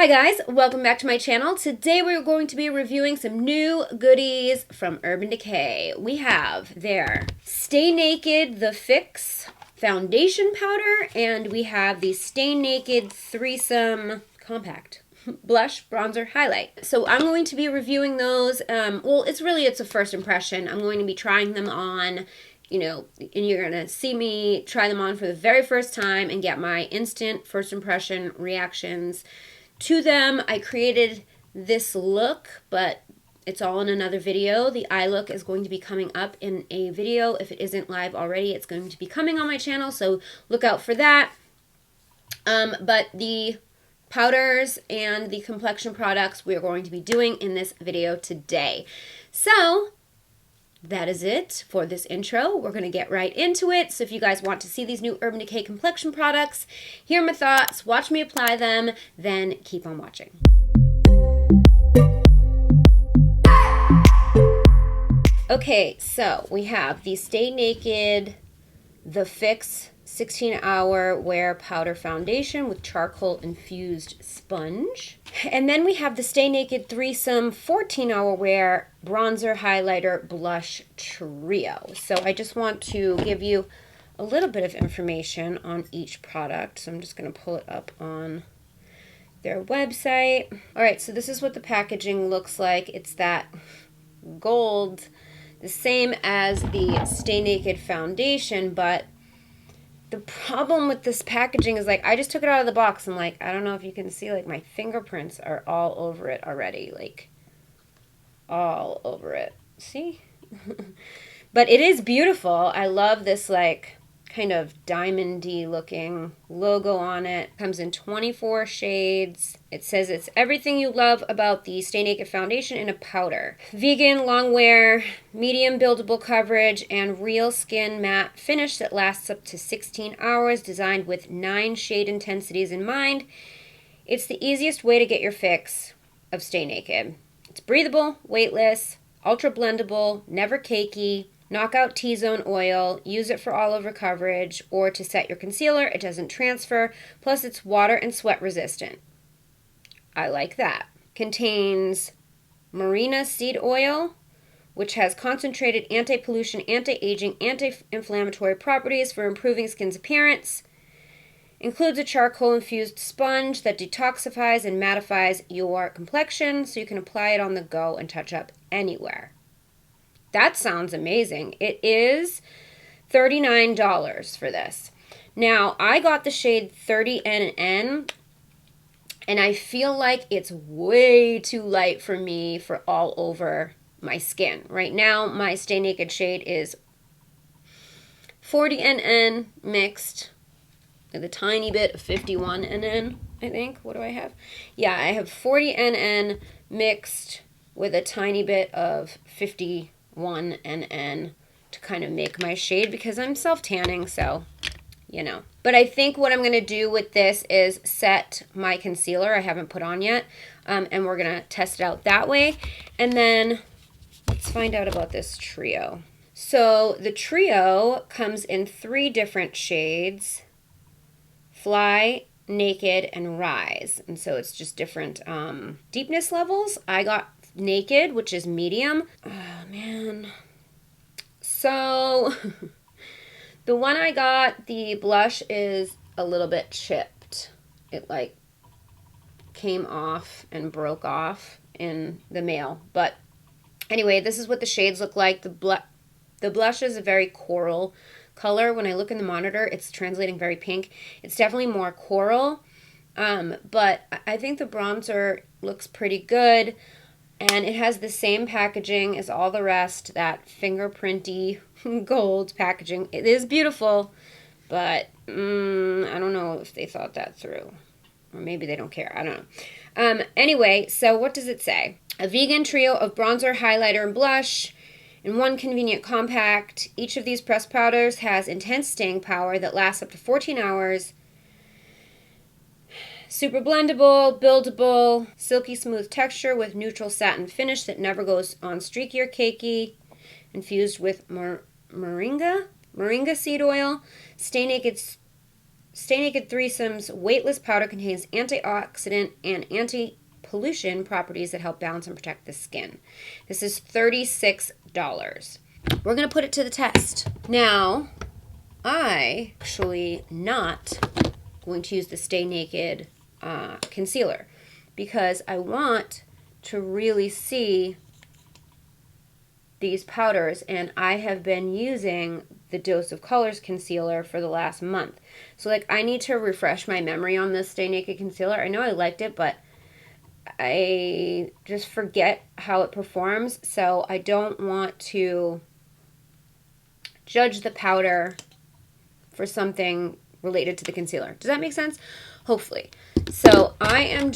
Hi guys, welcome back to my channel. Today we're going to be reviewing some new goodies from Urban Decay. We have their Stay Naked The Fix Foundation Powder, and we have the Stay Naked Threesome Compact Blush Bronzer Highlight. So I'm going to be reviewing those. Well, it's a first impression. I'm going to be trying them on, and you're going to see me try them on for the very first time and get my instant first impression reactions to them. I created this look, but it's all in another video. The eye look is going to be coming up in a video. If it isn't live already, it's going to be coming on my channel, so look out for that. But the powders and the complexion products we are going to be doing in this video today. So that is it for this intro. We're going to get right into it. So if you guys want to see these new Urban Decay complexion products, hear my thoughts, watch me apply them, then keep on watching. Okay, so we have the Stay Naked The Fix 16-hour wear powder foundation with charcoal infused sponge. And then we have the Stay Naked Threesome 14-hour wear bronzer highlighter blush trio. So I just want to give you a little bit of information on each product. So I'm just going to pull it up on their website. All right, so this is what the packaging looks like. It's that gold, the same as the Stay Naked foundation, but the problem with this packaging is, like, I just took it out of the box and, like, I don't know if you can see, like, my fingerprints are all over it already, like, all over it. See? But it is beautiful. I love this, like, kind of diamond-y looking logo on it. Comes in 24 shades. It says it's everything you love about the Stay Naked foundation in a powder. Vegan, long wear, medium buildable coverage, and real skin matte finish that lasts up to 16 hours, designed with 9 shade intensities in mind. It's the easiest way to get your fix of Stay Naked. It's breathable, weightless, ultra blendable, never cakey. Knockout T-zone oil, use it for all over coverage or to set your concealer. It doesn't transfer, plus it's water and sweat resistant. I like that. Contains Marina seed oil, which has concentrated anti-pollution, anti-aging, anti-inflammatory properties for improving skin's appearance. Includes a charcoal-infused sponge that detoxifies and mattifies your complexion so you can apply it on the go and touch up anywhere. That sounds amazing. It is $39 for this. Now, I got the shade 30NN, and I feel like it's way too light for me for all over my skin. Right now, my Stay Naked shade is 40NN mixed with a tiny bit of 51NN, I think. What do I have? Yeah, I have 40NN mixed with a tiny bit of 51NN to kind of make my shade because I'm self-tanning, so, But I think what I'm going to do with this is set my concealer I haven't put on yet, and we're going to test it out that way. And then let's find out about this trio. So the trio comes in 3 different shades: Fly, Naked, and Rise. And so it's just different deepness levels. I got Naked, which is medium. Oh, man. So, the one I got, the blush is a little bit chipped. It, like, came off and broke off in the mail. But, anyway, this is what the shades look like. The blush is a very coral color. When I look in the monitor, it's translating very pink. It's definitely more coral. But I think the bronzer looks pretty good. And it has the same packaging as all the rest, that fingerprinty gold packaging. It is beautiful, but I don't know if they thought that through. Or maybe they don't care. I don't know. Anyway, so what does it say? A vegan trio of bronzer, highlighter, and blush in one convenient compact. Each of these pressed powders has intense staying power that lasts up to 14 hours. Super blendable, buildable, silky smooth texture with neutral satin finish that never goes on streaky or cakey. Infused with moringa seed oil. Stay Naked Stay Naked Threesomes Weightless Powder contains antioxidant and anti-pollution properties that help balance and protect the skin. This is $36. We're going to put it to the test. Now, I actually not going to use the Stay Naked concealer because I want to really see these powders, and I have been using the Dose of Colors concealer for the last month. So like I need to refresh my memory on this Stay Naked concealer. I know I liked it, but I just forget how it performs, so I don't want to judge the powder for something related to the concealer. Does that make sense? Hopefully. So I'm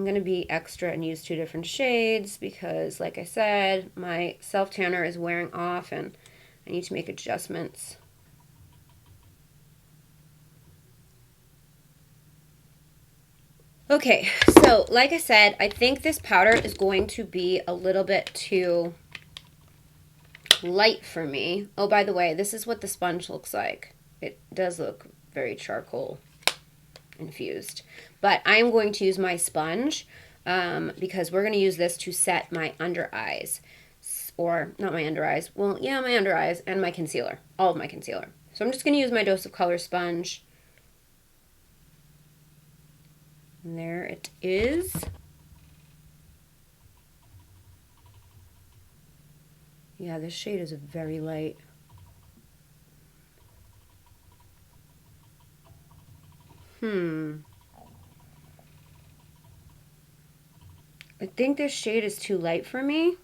going to be extra and use 2 different shades because, like I said, my self-tanner is wearing off and I need to make adjustments. Okay, so like I said, I think this powder is going to be a little bit too light for me. Oh, by the way, this is what the sponge looks like. It does look very charcoal infused. But I'm going to use my sponge because we're going to use this to set my under eyes. Or, not my under eyes. Well, yeah, my under eyes and my concealer. All of my concealer. So I'm just going to use my Dose of Color sponge. And there it is. Yeah, this shade is very light. I think this shade is too light for me.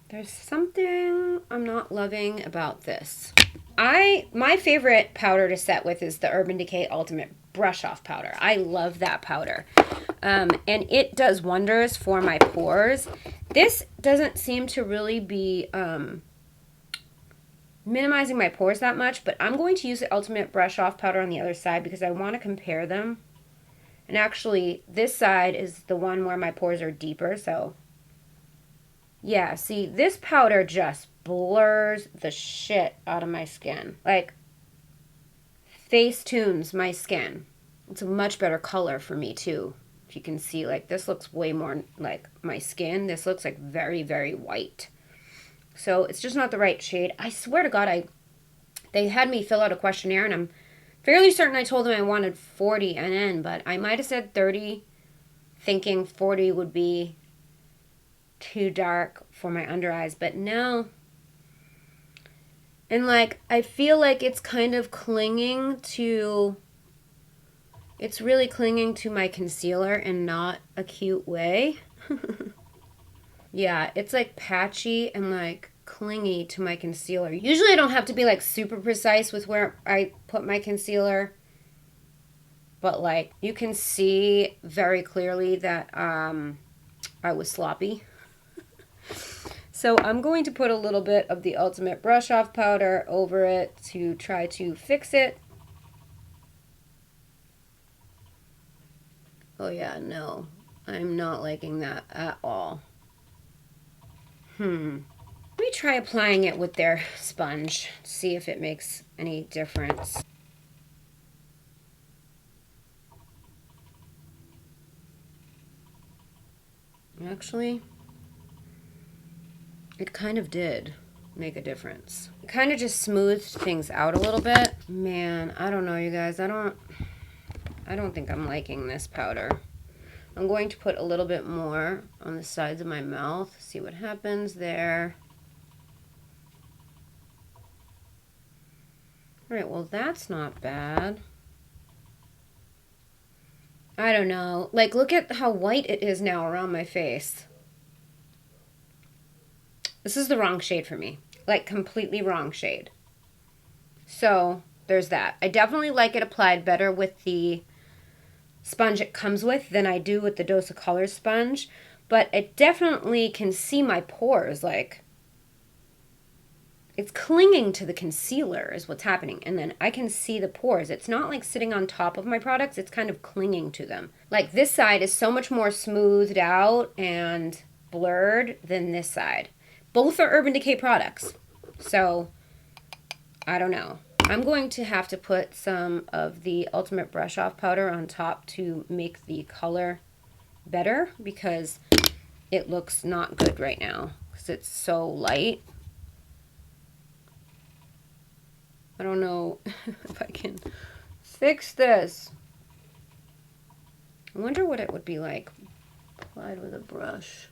There's something I'm not loving about this. My favorite powder to set with is the Urban Decay Ultimate Brush Off Powder. I love that powder. And it does wonders for my pores. This doesn't seem to really be minimizing my pores that much, but I'm going to use the Ultimate Brush Off Powder on the other side because I want to compare them. And actually, this side is the one where my pores are deeper, so yeah, see, this powder just blurs the shit out of my skin. Like, face tunes my skin. It's a much better color for me, too. If you can see, like, this looks way more like my skin. This looks like very, very white. So, it's just not the right shade. I swear to God, they had me fill out a questionnaire, and I'm fairly certain I told them I wanted 40 NN, but I might have said 30, thinking 40 would be too dark for my under eyes, but no. And like, I feel like it's kind of clinging to, it's really clinging to my concealer in not a cute way. Yeah, it's like patchy and like clingy to my concealer. Usually I don't have to be like super precise with where I put my concealer, but like you can see very clearly that I was sloppy. So I'm going to put a little bit of the Ultimate Brush Off Powder over it to try to fix it. Oh yeah, no. I'm not liking that at all. Let me try applying it with their sponge. See if it makes any difference. Actually, it kind of did make a difference. It kind of just smoothed things out a little bit. Man, I don't know, you guys. I don't think I'm liking this powder. I'm going to put a little bit more on the sides of my mouth. See what happens there. All right, well, that's not bad. I don't know. Like, look at how white it is now around my face. This is the wrong shade for me. Like, completely wrong shade. So, there's that. I definitely like it applied better with the sponge it comes with than I do with the Dose of Colors sponge. But it definitely can see my pores. Like, it's clinging to the concealer is what's happening. And then I can see the pores. It's not like sitting on top of my products. It's kind of clinging to them. Like this side is so much more smoothed out and blurred than this side. Both are Urban Decay products. So I don't know. I'm going to have to put some of the Ultimate Brush Off powder on top to make the color better because it looks not good right now because it's so light. I don't know if I can fix this. I wonder what it would be like applied with a brush.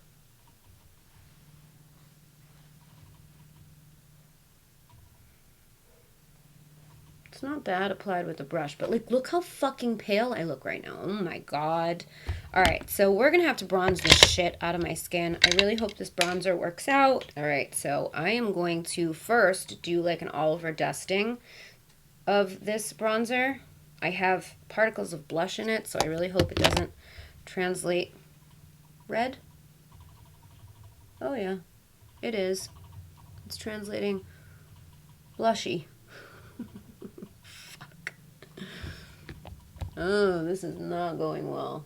It's not bad applied with a brush, but like, look how fucking pale I look right now. Oh my God. All right, so we're gonna have to bronze the shit out of my skin. I really hope this bronzer works out. All right, so I am going to first do like an all-over dusting of this bronzer. I have particles of blush in it, so I really hope it doesn't translate red. Oh yeah, it is. It's translating blushy. Fuck. Oh, this is not going well.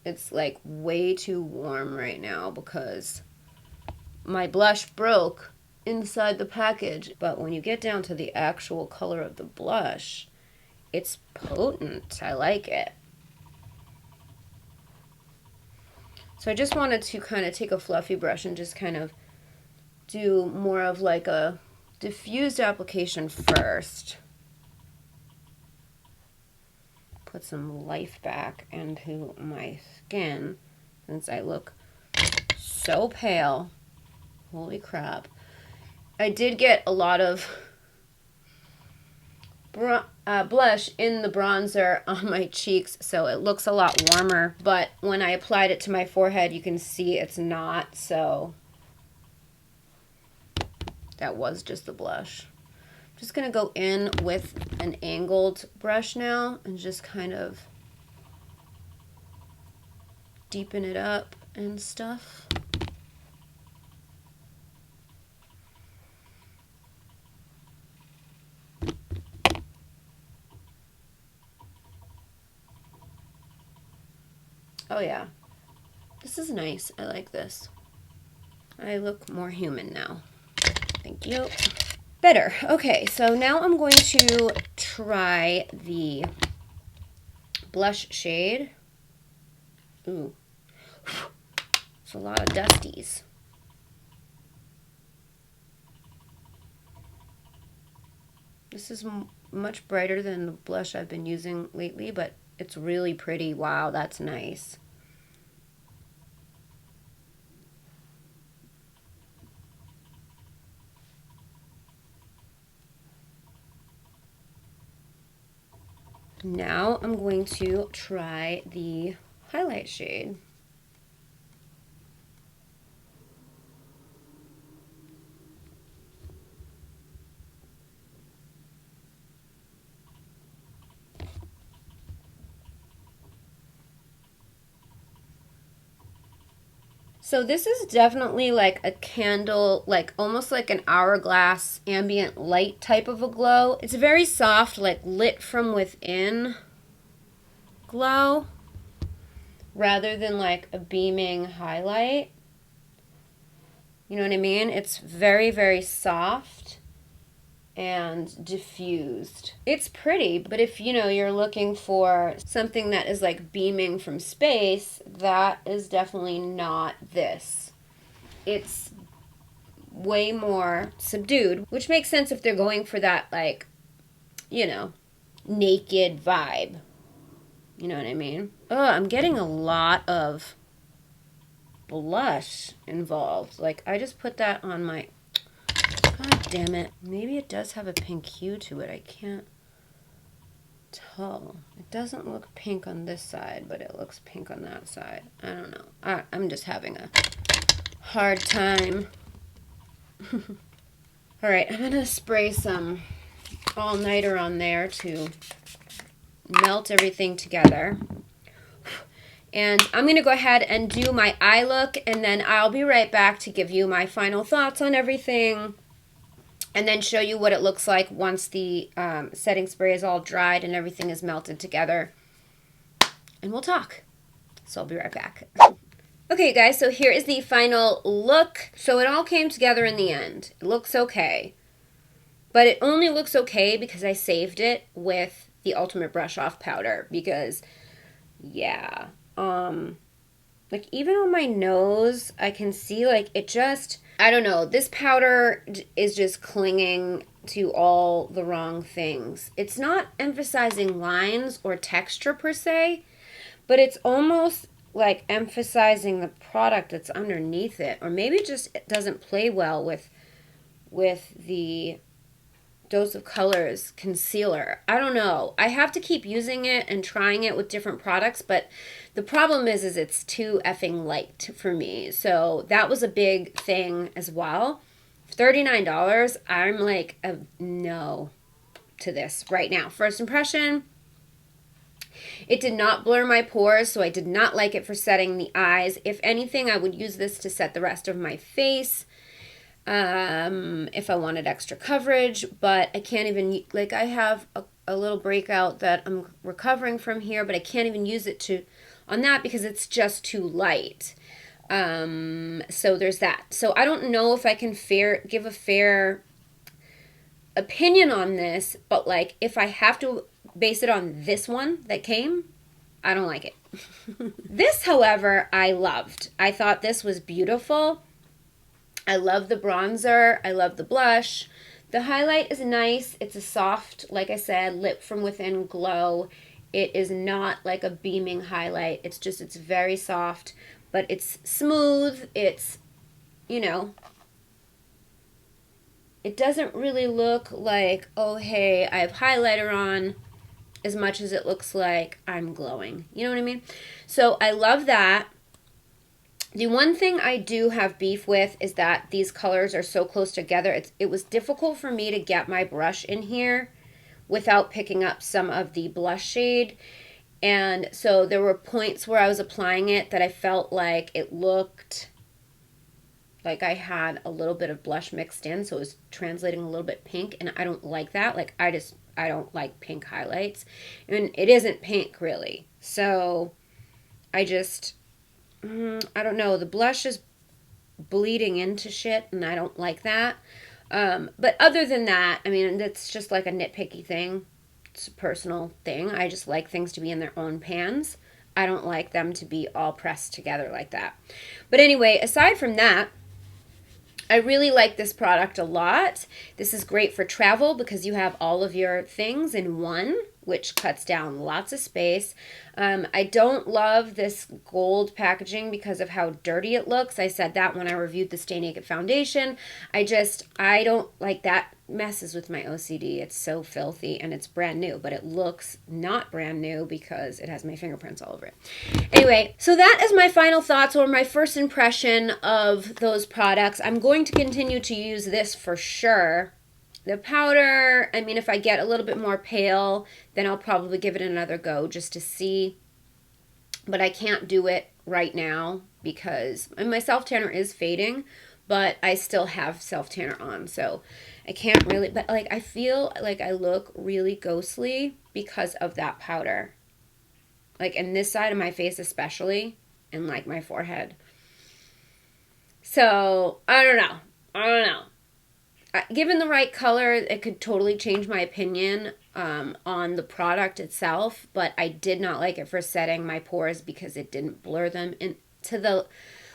It's like way too warm right now because my blush broke inside the package. But when you get down to the actual color of the blush, it's potent. I like it. So I just wanted to kind of take a fluffy brush and just kind of do more of like a diffused application first. Put some life back into my skin since I look so pale. Holy crap. I did get a lot of blush in the bronzer on my cheeks, so it looks a lot warmer, but when I applied it to my forehead, you can see it's not, so that was just the blush. I'm just going to go in with an angled brush now and just kind of deepen it up and stuff. Oh yeah, this is nice. I like this. I look more human now. Thank you. Better. Okay, so now I'm going to try the blush shade. Ooh, it's a lot of dusties. This is much brighter than the blush I've been using lately, but it's really pretty. Wow, that's nice. Now I'm going to try the highlight shade. So this is definitely like a candle, like almost like an hourglass ambient light type of a glow. It's very soft, like lit from within glow, rather than like a beaming highlight. You know what I mean? It's very, very soft and diffused. It's pretty, but if you know you're looking for something that is like beaming from space, that is definitely not this. It's way more subdued, which makes sense if they're going for that, like, you know, naked vibe. You know what I mean? Oh, I'm getting a lot of blush involved. Like, I just put that on my... God damn it. Maybe it does have a pink hue to it. I can't tell. It doesn't look pink on this side, but it looks pink on that side. I don't know. I'm just having a hard time. All right, I'm going to spray some all-nighter on there to melt everything together. And I'm going to go ahead and do my eye look, and then I'll be right back to give you my final thoughts on everything, and then show you what it looks like once the setting spray is all dried and everything is melted together. And we'll talk. So I'll be right back. Okay, guys, so here is the final look. So it all came together in the end. It looks okay. But it only looks okay because I saved it with the Ultimate Brush Off powder. Because, yeah, like even on my nose, I can see like it just, I don't know, this powder is just clinging to all the wrong things. It's not emphasizing lines or texture per se, but it's almost like emphasizing the product that's underneath it. Or maybe it doesn't play well with the Dose of Colors concealer. I don't know. I have to keep using it and trying it with different products, but the problem is it's too effing light for me. So that was a big thing as well. $39, I'm like a no to this right now. First impression, it did not blur my pores, so I did not like it for setting the eyes. If anything, I would use this to set the rest of my face. If I wanted extra coverage, but I can't even, like I have a little breakout that I'm recovering from here, but I can't even use it on that because it's just too light. So there's that. So I don't know if I can give a fair opinion on this, but like if I have to base it on this one that came, I don't like it. This, however, I loved. I thought this was beautiful. I love the bronzer. I love the blush. The highlight is nice. It's a soft, like I said, lip from within glow. It is not like a beaming highlight. It's very soft, but it's smooth. It's, you know, it doesn't really look like, oh, hey, I have highlighter on, as much as it looks like I'm glowing. You know what I mean? So I love that. The one thing I do have beef with is that these colors are so close together. It was difficult for me to get my brush in here without picking up some of the blush shade. And so there were points where I was applying it that I felt like it looked like I had a little bit of blush mixed in. So it was translating a little bit pink, and I don't like that. Like I don't like pink highlights. And it isn't pink really. So I don't know. The blush is bleeding into shit, and I don't like that. But other than that, I mean, that's just like a nitpicky thing. It's a personal thing. I just like things to be in their own pans. I don't like them to be all pressed together like that. But anyway, aside from that, I really like this product a lot. This is great for travel because you have all of your things in one, which cuts down lots of space. I don't love this gold packaging because of how dirty it looks. I said that when I reviewed the Stay Naked foundation. I don't like that. Messes with my OCD. It's so filthy, and it's brand new, but it looks not brand new because it has my fingerprints all over it. Anyway, so that is my final thoughts or my first impression of those products. I'm going to continue to use this for sure. The powder, I mean, if I get a little bit more pale, then I'll probably give it another go just to see. But I can't do it right now because my self-tanner is fading, but I still have self-tanner on. So I can't really, but like I feel like I look really ghostly because of that powder. Like in this side of my face especially, and like my forehead. So, I don't know. Given the right color, it could totally change my opinion on the product itself, but I did not like it for setting my pores because it didn't blur them to the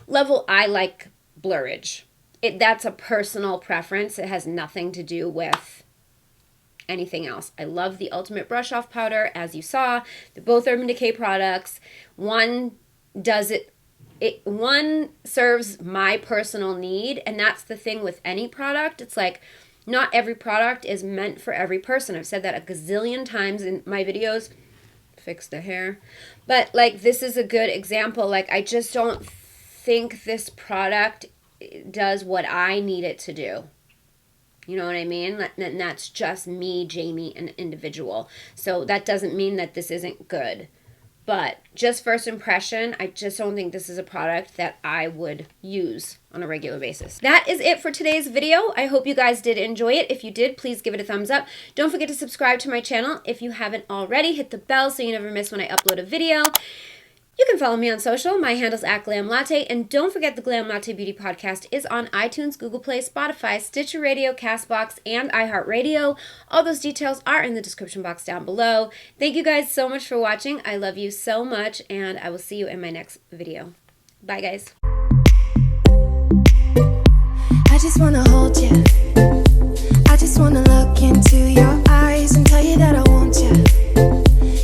level I like blurrage. That's a personal preference. It has nothing to do with anything else. I love the Ultimate Brush Off powder, as you saw. They're both Urban Decay products. One does one serves my personal need, and that's the thing with any product. It's like not every product is meant for every person. I've said that a gazillion times in my videos. Fix the hair. But like this is a good example. Like I just don't think this product does what I need it to do. You know what I mean? And that's just me, Jamie, an individual. So that doesn't mean that this isn't good. But just first impression, I just don't think this is a product that I would use on a regular basis. That is it for today's video. I hope you guys did enjoy it. If you did, please give it a thumbs up. Don't forget to subscribe to my channel. If you haven't already, hit the bell so you never miss when I upload a video. You can follow me on social. My handle's @GLAMLATTE. And don't forget the Glam Latte Beauty Podcast is on iTunes, Google Play, Spotify, Stitcher Radio, CastBox, and iHeartRadio. All those details are in the description box down below. Thank you guys so much for watching. I love you so much, and I will see you in my next video. Bye, guys. I just wanna hold you.